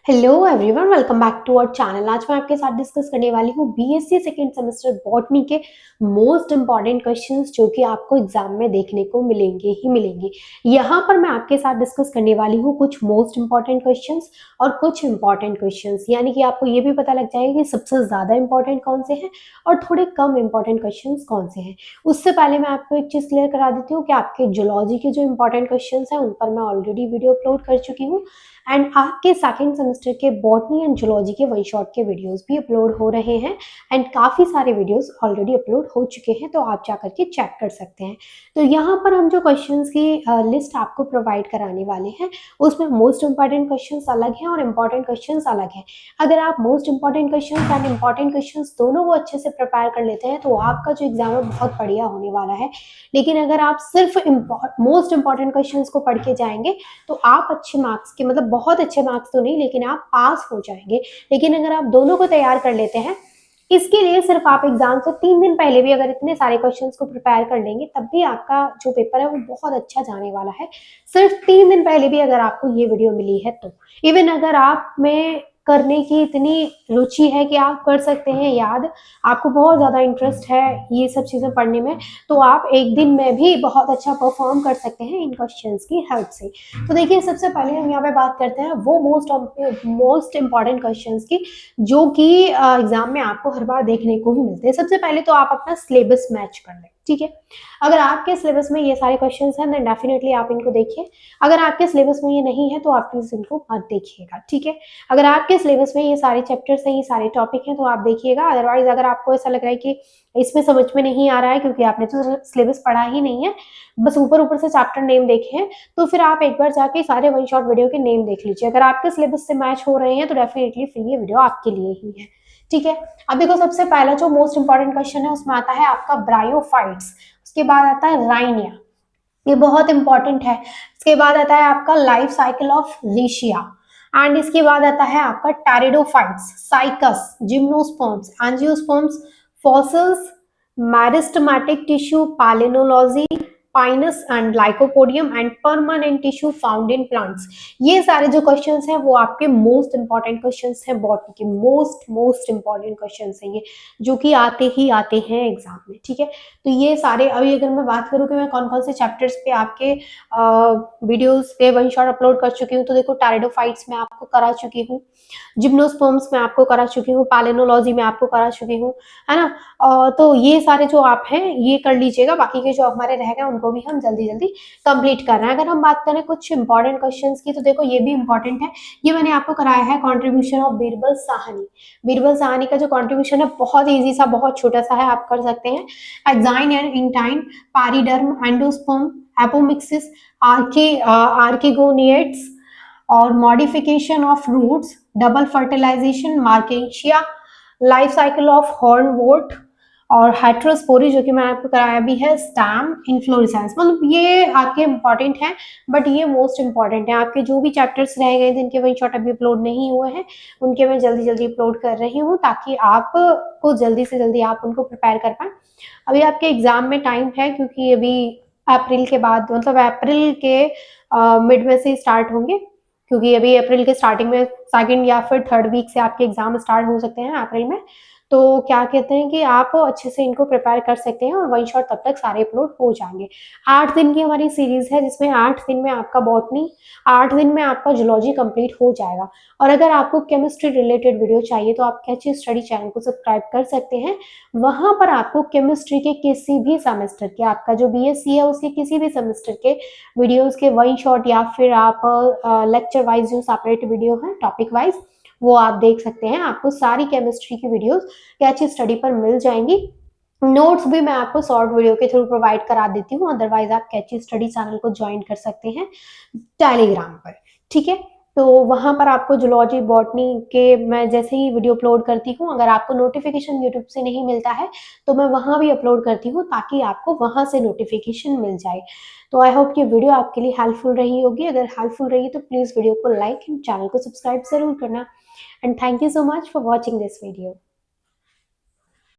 Hello everyone, welcome back to our channel. आज मैं आपके साथ डिस्कस करने वाली हूँ बीएससी सेकेंड सेमेस्टर बॉटनी के मोस्ट इंपॉर्टेंट क्वेश्चंस जो कि आपको एग्जाम में देखने को मिलेंगे ही मिलेंगे। यहाँ पर मैं आपके साथ डिस्कस करने वाली हूँ कुछ मोस्ट इंपॉर्टेंट क्वेश्चंस और कुछ इंपॉर्टेंट क्वेश्चंस, यानी कि आपको ये भी पता लग जाएगा कि सबसे ज़्यादा इंपॉर्टेंट कौन से हैं और थोड़े कम इंपॉर्टेंट क्वेश्चन कौन से हैं। उससे पहले मैं आपको एक चीज़ क्लियर करा देती हूँ कि आपके जूलॉजी के जो इंपॉर्टेंट क्वेश्चन हैं उन पर मैं ऑलरेडी वीडियो अपलोड कर चुकी हूँ एंड आपके सेकेंड सेमेस्टर के बॉटनी एंड जूलॉजी के वन शॉट के वीडियोस भी अपलोड हो रहे हैं एंड काफ़ी सारे वीडियोस ऑलरेडी अपलोड हो चुके हैं, तो आप जा करके चेक कर सकते हैं। तो यहाँ पर हम जो क्वेश्चंस की लिस्ट आपको प्रोवाइड कराने वाले हैं उसमें मोस्ट इंपॉर्टेंट क्वेश्चंस अलग हैं और इंपॉर्टेंट क्वेश्चंस अलग हैं। अगर आप most important questions and important questions दोनों को अच्छे से प्रिपेयर कर लेते हैं तो आपका जो एग्जाम है बहुत बढ़िया होने वाला है। लेकिन अगर आप सिर्फ मोस्ट इंपॉर्टेंट क्वेश्चंस को पढ़ के जाएंगे तो आप अच्छे मार्क्स के, मतलब बहुत अच्छे मार्क्स तो नहीं लेकिन आप पास हो जाएंगे। लेकिन अगर आप दोनों को तैयार कर लेते हैं, इसके लिए सिर्फ आप एग्जाम से 3 दिन पहले भी अगर इतने सारे क्वेश्चंस को प्रिपेयर कर लेंगे तब भी आपका जो पेपर है वो बहुत अच्छा जाने वाला है। सिर्फ 3 दिन पहले भी अगर आपको ये वीडियो मिली है तो इवन अगर आप में करने की इतनी रुचि है कि आप कर सकते हैं याद, आपको बहुत ज़्यादा इंटरेस्ट है ये सब चीज़ें पढ़ने में, तो आप एक दिन में भी बहुत अच्छा परफॉर्म कर सकते हैं इन क्वेश्चंस की हेल्प से। तो देखिए, सबसे पहले हम यहाँ पे बात करते हैं वो मोस्ट इंपॉर्टेंट क्वेश्चंस की जो कि एग्जाम में आपको हर बार देखने को ही मिलते हैं। सबसे पहले तो आप अपना सिलेबस मैच कर लें, ठीक है। अगर आपके सिलेबस में ये सारे क्वेश्चंस हैं देन डेफिनेटली आप इनको देखिए। अगर आपके सिलेबस में ये नहीं है तो आप प्लीज इनको मत देखिएगा, ठीक है। अगर आपके सिलेबस में ये सारे चैप्टर्स हैं, ये सारे टॉपिक हैं तो आप देखिएगा। अदरवाइज अगर आपको ऐसा लग रहा है कि इसमें समझ में नहीं आ रहा है क्योंकि आपने तो सिलेबस पढ़ा ही नहीं है, बस ऊपर ऊपर से चैप्टर नेम देखे हैं, तो फिर आप एक बार जाके सारे वन शॉट वीडियो के नेम देख लीजिए। अगर आपके सिलेबस से मैच हो रहे हैं तो डेफिनेटली फिर ये वीडियो आपके लिए ही है, ठीक है। अब देखो, सबसे पहला जो मोस्ट इंपॉर्टेंट क्वेश्चन है उसमें आता है आपका ब्रायोफाइट्स, उसके बाद आता है राइनिया, ये बहुत इंपॉर्टेंट है। इसके बाद आता है आपका लाइफ साइकिल ऑफ रीशिया एंड इसके बाद आता है आपका pteridophytes, cycas, gymnosperms, angiosperms, fossils, meristematic tissue, palynology, Pinus and lycopodium and permanent tissue found in plants. ये सारे जो क्वेश्चंस हैं वो आपके मोस्ट इंपॉर्टेंट क्वेश्चंस हैं, बॉटनी के मोस्ट इंपॉर्टेंट क्वेश्चंस हैं ये, जो कि आते ही आते हैं एग्जाम में, ठीक है। तो ये सारे, अभी अगर मैं बात करूँ कि मैं कौन कौन से चैप्टर्स पे आपके वीडियोस पे वन शॉट अपलोड कर चुकी हूँ, तो देखो, टेरिडोफाइट्स में आपको करा चुकी हूँ, जिम्नोस्पर्म्स में आपको करा चुकी हूँ, पैलिनोलॉजी में आपको करा चुकी हूँ, है ना। तो ये सारे जो आप हैं ये कर लीजिएगा, बाकी के जो हमारे रह गए उनको भी हम जल्दी जल्दी कंप्लीट कर रहे हैं। अगर हम बात करें कुछ इंपॉर्टेंट क्वेश्चंस की तो देखो ये भी इंपॉर्टेंट है, ये मैंने आपको कराया है कॉन्ट्रीब्यूशन ऑफ बीरबल साहनी। बीरबल साहनी का जो कॉन्ट्रीब्यूशन है बहुत ईजी सा, बहुत छोटा सा है, आप कर सकते हैं। Exine and intine, periderm, endosperm, apomixis, archegoniates और modification of roots, double fertilization, मार्केशिया, लाइफ साइकिल ऑफ हॉर्नवोर्ट और हेट्रोस्पोरी जो कि मैंने आपको कराया भी है, स्टैम, इन्फ्लोरेसेंस। मतलब ये आपके इंपॉर्टेंट हैं, बट ये मोस्ट इंपॉर्टेंट है। आपके जो भी चैप्टर्स रह गए जिनके वन शॉट अभी अपलोड नहीं हुए हैं उनके मैं जल्दी जल्दी अपलोड कर रही हूँ ताकि आपको जल्दी से जल्दी आप उनको प्रिपेयर कर पाएं। अभी आपके एग्जाम में टाइम है क्योंकि अभी अप्रैल के बाद, मतलब अप्रैल के मिड में से स्टार्ट होंगे, क्योंकि अभी अप्रैल के स्टार्टिंग में सेकंड या फिर थर्ड वीक से आपके एग्जाम स्टार्ट हो सकते हैं अप्रैल में। तो क्या कहते हैं कि आप अच्छे से इनको प्रिपेयर कर सकते हैं और वन शॉट तब तक सारे अपलोड हो जाएंगे। 8 दिन की हमारी सीरीज है जिसमें 8 दिन में आपका बॉटनी, 8 दिन में आपका जूलॉजी कंप्लीट हो जाएगा। और अगर आपको केमिस्ट्री रिलेटेड वीडियो चाहिए तो आप कैची स्टडी चैनल को सब्सक्राइब कर सकते हैं। वहां पर आपको केमिस्ट्री के किसी भी सेमेस्टर के, आपका जो बीएससी है उसके किसी भी सेमेस्टर के वीडियोस के वन शॉट या फिर आप लेक्चर वाइज जो सेपरेट वीडियो है टॉपिक वाइज वो आप देख सकते हैं। आपको सारी केमिस्ट्री की वीडियोस कैची स्टडी पर मिल जाएंगी। नोट्स भी मैं आपको शॉर्ट वीडियो के थ्रू प्रोवाइड करा देती हूँ, अदरवाइज आप कैची स्टडी चैनल को ज्वाइन कर सकते हैं टेलीग्राम पर, ठीक है। तो वहां पर आपको जूलॉजी बॉटनी के मैं जैसे ही वीडियो अपलोड करती हूँ, अगर आपको नोटिफिकेशन यूट्यूब से नहीं मिलता है तो मैं वहां भी अपलोड करती हूँ ताकि आपको वहां से नोटिफिकेशन मिल जाए। तो आई होप ये वीडियो आपके लिए हेल्पफुल रही होगी। अगर हेल्पफुल रही तो प्लीज वीडियो को लाइक एंड चैनल को सब्सक्राइब जरूर करना। And thank you so much for watching this video.